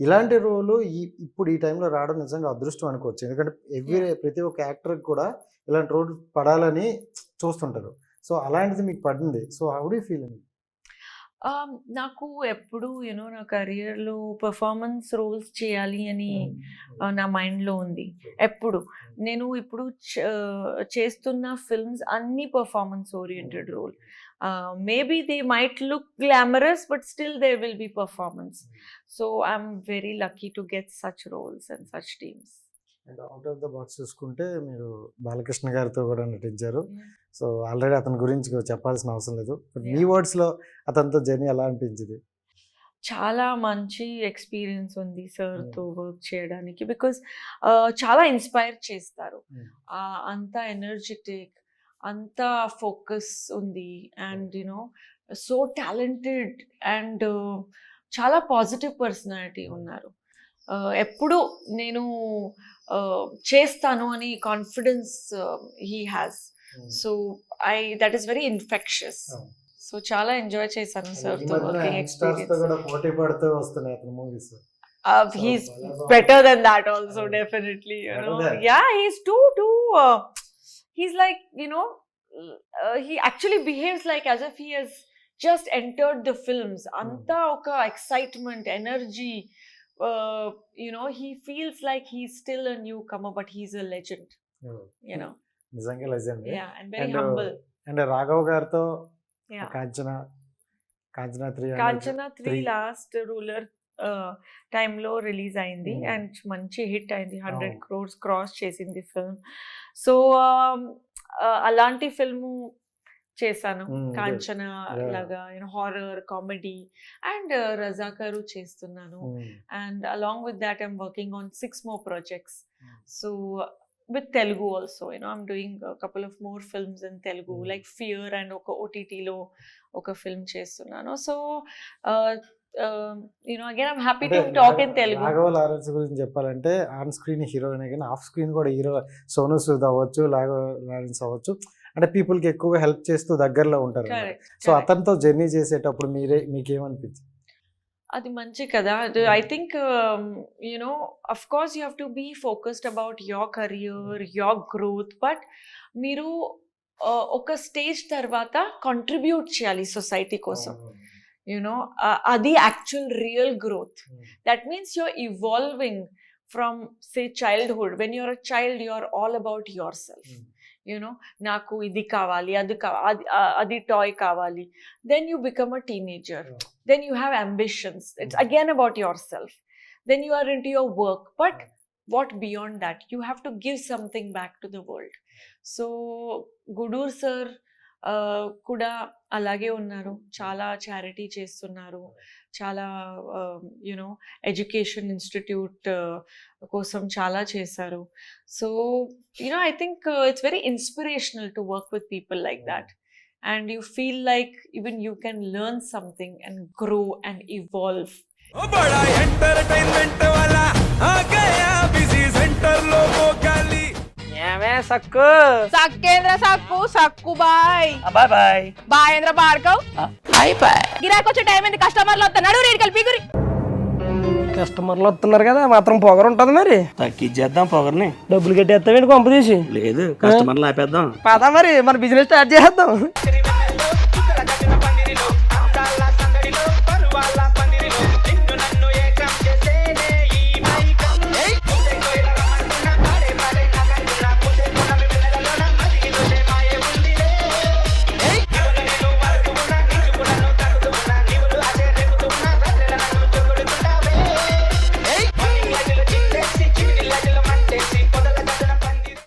ఇలాంటి రోలు ఇప్పుడు ఈ టైంలో రావడం నిజంగా అదృష్టం అనుకోవచ్చు. ఎందుకంటే ప్రతి ఒక్క యాక్టర్‌కి కూడా ఇలాంటి రోల్ పడాలని చూస్తుంటారు. సో, అలాంటిది మీకు పడింది. So, how do you feel అండి? నాకు ఎప్పుడు నా కెరియర్‌లో పెర్ఫార్మన్స్ రోల్స్ చేయాలి అని నా మైండ్‌లో ఉంది. ఎప్పుడు. నేను ఇప్పుడు చేస్తున్న ఫిల్మ్స్ అన్నీ performance oriented role. Maybe they might look glamorous but still there will be performance. So, I'm very lucky to get such roles and such teams. And out of the box చూసుకుంటే మీరు బాలకృష్ణ గారితో కూడా నటించారు. So, already అతని గురించి చెప్పాల్సిన అవసరం లేదు. బట్ మీ వర్డ్స్‌లో అతనితో జర్నీ ఎలా అనిపించింది? చాలా మంచి ఎక్స్పీరియన్స్ ఉంది సార్‌తో వర్క్ చేయడానికి. బికాజ్ చాలా ఇన్స్పైర్ చేస్తారు. అంత ఎనర్జిటిక్, అంత ఫోకస్ ఉంది. అండ్ సో టాలెంటెడ్ అండ్ చాలా పాజిటివ్ పర్సనాలిటీ ఉన్నారు. ఎప్పుడు నేను చేస్తాను అని confidence he has. So that is very infectious. So చాలా ఎంజాయ్ చేశాను సార్‌తో working experience. He's better than that also, definitely. Yeah, he's too. He's like he actually behaves like as if he has just entered the films. Anta oka excitement, energy. He feels like he's still a newcomer, but he's a legend. నిజంగా legend. Yeah, and very humble. And Raghav గారితో Yeah. Kanchana 3 last ruler టైంలో release అయింది and మంచి hit అయింది. 100 crores cross చేసింది film. So అలాంటి film చేశాను. కాంచనా లాగా హారర్ కామెడీ అండ్ రజాకరు చేస్తున్నాను. And along with that I'm working on 6 more projects. So with Telugu also, I'm doing a couple of more films in Telugu, like Fear and oka OTT lo oka film chestunnanu. So again I'm happy to talk in Telugu. Raghava Lawrence గురించి చెప్పాలంటే on screen heroine కానీ off screen కూడా hero Sonu Sood అవ్వచ్చు, Raghava Lawrence అవ్వచ్చు. అంటే పీపుల్కి ఎక్కువగా help చేస్తూ దగ్గరలో ఉంటారు. సో అతనితో జర్నీ చేసేటప్పుడు మీకేమనిపించింది? అది మంచి కదా. I think of course you have to be focused about your career, your growth. But మీరు ఒక స్టేజ్ తర్వాత కాంట్రిబ్యూట్ చేయాలి సొసైటీ కోసం. అది actual real growth. That means you're evolving from say childhood. When you're a child you're all about yourself. నాకు ఇది కావాలి, అది టాయ్ కావాలి. Then you become a teenager. Then you have ambitions. It's again about yourself. Then you are into your work. But what beyond that? You have to give something back to the world. So Gudur sir కూడా అలాగే ఉన్నారు. చాలా charity చేస్తున్నారు. చాలా education institute కోసం చాలా చేశారు. So I think it's very inspirational to work with people like that. And you feel like even you can learn something and grow and evolve. बड़ा एंटरटेनमेंट वाला आ गया बिजी सेंटर लोगों का ली ఏమే సక్కు సక్కేంద్ర సక్కు సక్కు బాయ్ బాయ్ బాయ్ బాయేంద్ర భార్గవ్ బాయ్ బాయ్. గిరాకి వచ్చే టైం ఏంది? కస్టమర్లు వస్తున్నాడు, రేటు కలిపి గురి. కస్టమర్లు వస్తున్నారు కదా, మాత్రం పొగరు ఉంటుంది మరి. తగ్గించేద్దాం పొగర్ని. డబ్బులు కట్టేస్తావేంటి కొంప తీసి? లేదు, కస్టమర్లు ఆపేద్దాం. పదా మరి మన బిజినెస్ స్టార్ట్ చేద్దాం.